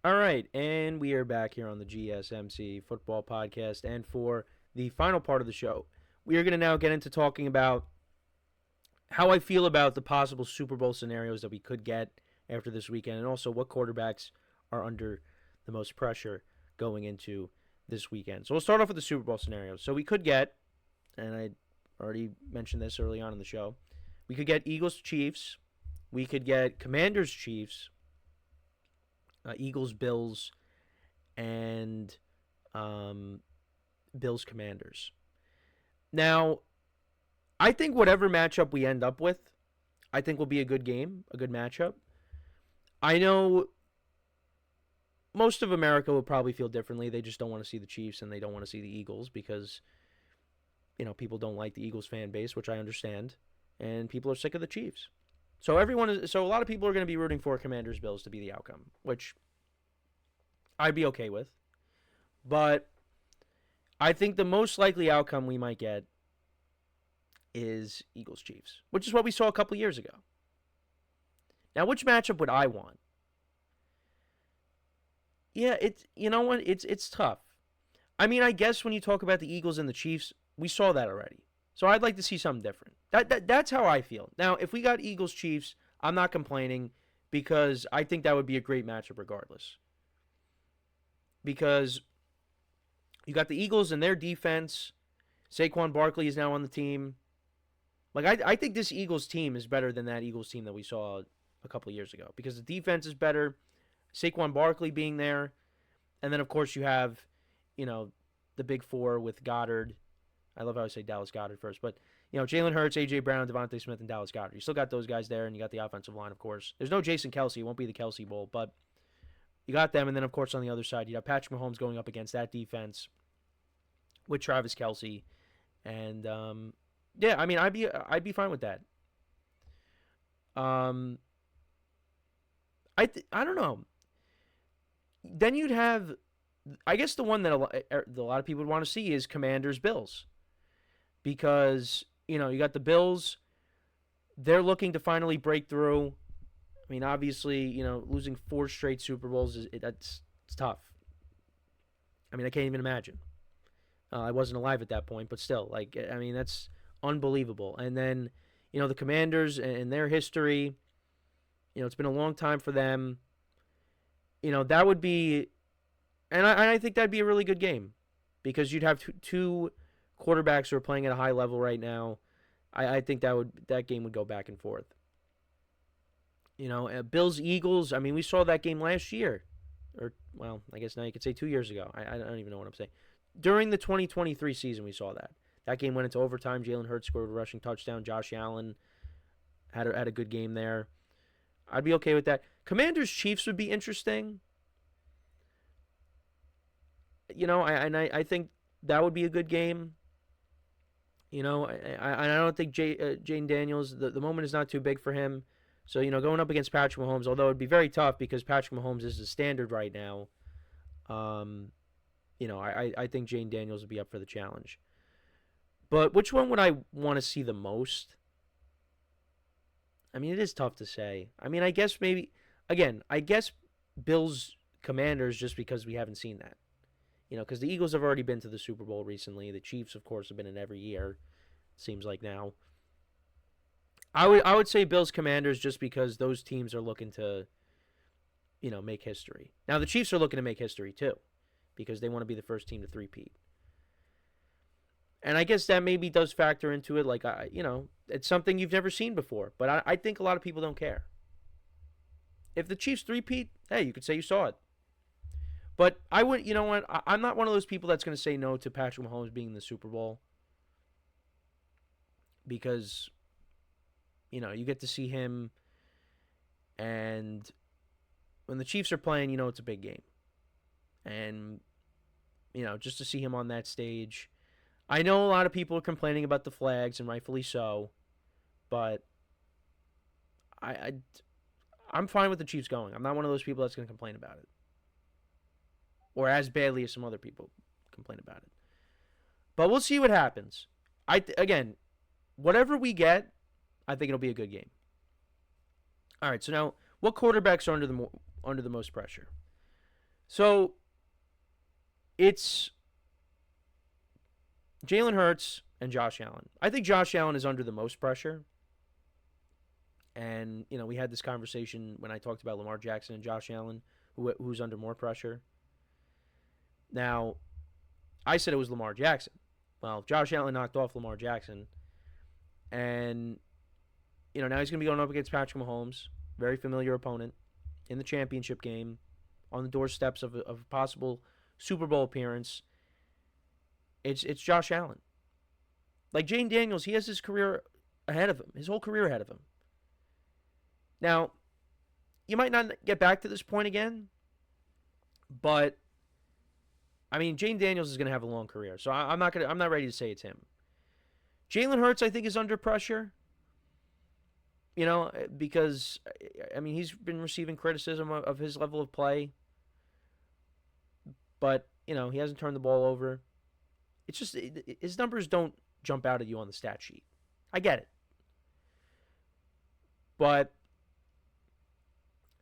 All right, and we are back here on the GSMC football podcast. And for the final part of the show, we are going to now get into talking about how I feel about the possible Super Bowl scenarios that we could get after this weekend, and also what quarterbacks are under the most pressure going into this weekend. So we'll start off with the Super Bowl scenarios. So we could get, and I already mentioned this early on in the show, we could get Eagles Chiefs, we could get Commanders Chiefs, Eagles Bills, and Bills Commanders. Now, I think whatever matchup we end up with, I think will be a good game, a good matchup. I know most of America will probably feel differently. They just don't want to see the Chiefs and they don't want to see the Eagles because, people don't like the Eagles fan base, which I understand, and people are sick of the Chiefs. So a lot of people are going to be rooting for Commanders Bills to be the outcome, which I'd be okay with. But I think the most likely outcome we might get is Eagles Chiefs, which is what we saw a couple years ago. Now, which matchup would I want? Yeah, it's tough. I mean, I guess when you talk about the Eagles and the Chiefs, we saw that already. So I'd like to see something different. That's how I feel. Now, if we got Eagles Chiefs, I'm not complaining because I think that would be a great matchup regardless. Because you got the Eagles and their defense. Saquon Barkley is now on the team. I think this Eagles team is better than that Eagles team that we saw a couple of years ago because the defense is better. Saquon Barkley being there, and then of course you have, the big four with Goddard. I love how I say Dallas Goddard first, but Jalen Hurts, AJ Brown, Devontae Smith, and Dallas Goddard. You still got those guys there, and you got the offensive line, of course. There's no Jason Kelsey. It won't be the Kelsey Bowl, but you got them, and then of course on the other side you have Patrick Mahomes going up against that defense with Travis Kelsey, and yeah, I mean I'd be fine with that. I don't know. Then you'd have, I guess the one that a lot of people would want to see is Commanders Bills, because you got the Bills. They're looking to finally break through. I mean, obviously, losing 4 straight Super Bowls it's tough. I mean, I can't even imagine. I wasn't alive at that point, but still, that's unbelievable. And then, the Commanders and their history. It's been a long time for them. That would be, and I think that'd be a really good game, because you'd have two quarterbacks who are playing at a high level right now. I think that game would go back and forth. Bills Eagles. I mean, we saw that game last year, or well, I guess now you could say 2 years ago. I don't even know what I'm saying. During the 2023 season, we saw that. That game went into overtime. Jalen Hurts scored a rushing touchdown. Josh Allen had a good game there. I'd be okay with that. Commanders Chiefs would be interesting. I think that would be a good game. I don't think Jane Daniels, the moment is not too big for him. So, going up against Patrick Mahomes, although it'd be very tough because Patrick Mahomes is the standard right now, I think Jane Daniels would be up for the challenge. But which one would I want to see the most? I mean, it is tough to say. I mean, I guess Bills Commanders, just because we haven't seen that. Because the Eagles have already been to the Super Bowl recently. The Chiefs, of course, have been in every year, seems like now. I would say Bills Commanders just because those teams are looking to, make history. Now, the Chiefs are looking to make history, too, because they want to be the first team to three-peat. And I guess that maybe does factor into it. It's something you've never seen before. But I think a lot of people don't care. If the Chiefs three-peat, hey, you could say you saw it. But I would, what? I'm not one of those people that's going to say no to Patrick Mahomes being in the Super Bowl. Because, you get to see him. And when the Chiefs are playing, it's a big game. And, just to see him on that stage. I know a lot of people are complaining about the flags, and rightfully so. But I'm fine with the Chiefs going. I'm not one of those people that's going to complain about it. Or as badly as some other people complain about it. But we'll see what happens. Again, whatever we get, I think it'll be a good game. All right, so now, what quarterbacks are under the most pressure? So it's Jalen Hurts and Josh Allen. I think Josh Allen is under the most pressure. And, we had this conversation when I talked about Lamar Jackson and Josh Allen, who's under more pressure. Now, I said it was Lamar Jackson. Well, Josh Allen knocked off Lamar Jackson. And, now he's going to be going up against Patrick Mahomes, very familiar opponent, in the championship game, on the doorsteps of a possible Super Bowl appearance. It's Josh Allen. Like Jane Daniels, he has his career ahead of him, his whole career ahead of him. Now, you might not get back to this point again, but I mean, Jane Daniels is going to have a long career, so I'm not ready to say it's him. Jalen Hurts, I think, is under pressure. Because I mean, he's been receiving criticism of his level of play, but he hasn't turned the ball over. It's just his numbers don't jump out at you on the stat sheet. I get it, but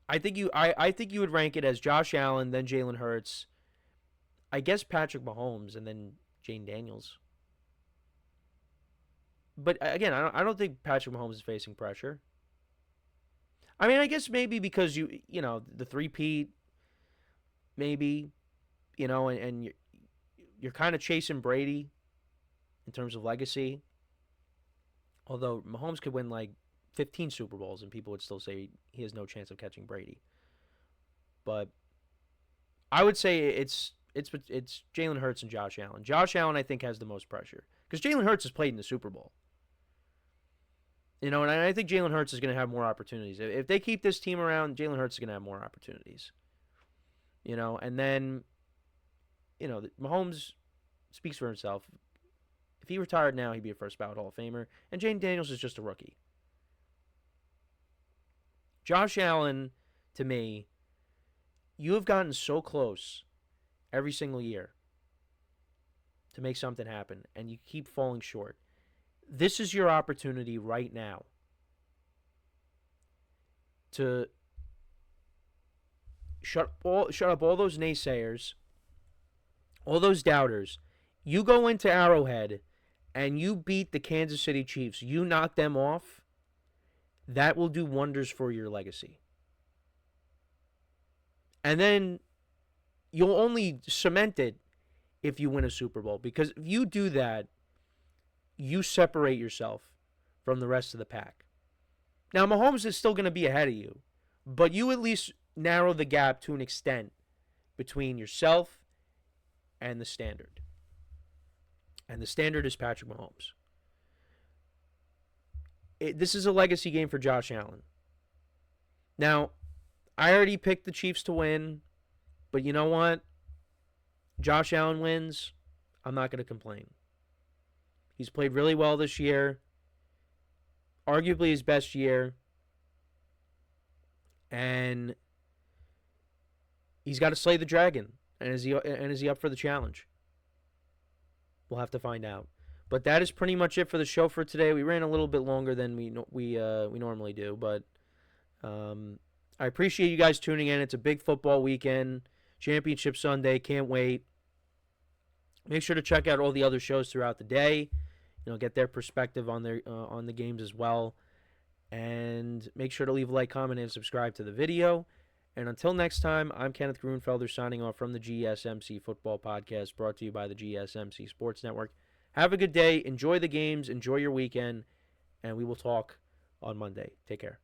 I think you would rank it as Josh Allen, then Jalen Hurts, I guess Patrick Mahomes, and then Jane Daniels. But again, I don't think Patrick Mahomes is facing pressure. I mean, I guess maybe because the three-peat, maybe, and you're kind of chasing Brady in terms of legacy. Although Mahomes could win like 15 Super Bowls and people would still say he has no chance of catching Brady. But I would say it's Jalen Hurts and Josh Allen. Josh Allen, I think, has the most pressure because Jalen Hurts has played in the Super Bowl. And I think Jalen Hurts is going to have more opportunities. If they keep this team around, Jalen Hurts is going to have more opportunities. And then, Mahomes speaks for himself. If he retired now, he'd be a first ballot Hall of Famer. And Jane Daniels is just a rookie. Josh Allen, to me, you have gotten so close every single year to make something happen, and you keep falling short. This is your opportunity right now to shut up all those naysayers, all those doubters. You go into Arrowhead and you beat the Kansas City Chiefs. You knock them off. That will do wonders for your legacy. And then you'll only cement it if you win a Super Bowl. Because if you do that, you separate yourself from the rest of the pack. Now, Mahomes is still going to be ahead of you, but you at least narrow the gap to an extent between yourself and the standard. And the standard is Patrick Mahomes. This is a legacy game for Josh Allen. Now, I already picked the Chiefs to win, but you know what? Josh Allen wins. I'm not going to complain. He's played really well this year. Arguably his best year. And he's got to slay the dragon. And is he up for the challenge? We'll have to find out. But that is pretty much it for the show for today. We ran a little bit longer than we normally do, but I appreciate you guys tuning in. It's a big football weekend, Championship Sunday. Can't wait. Make sure to check out all the other shows throughout the day. Get their perspective on the games as well. And make sure to leave a like, comment, and subscribe to the video. And until next time, I'm Kenneth Grunfelder signing off from the GSMC Football Podcast, brought to you by the GSMC Sports Network. Have a good day. Enjoy the games. Enjoy your weekend. And we will talk on Monday. Take care.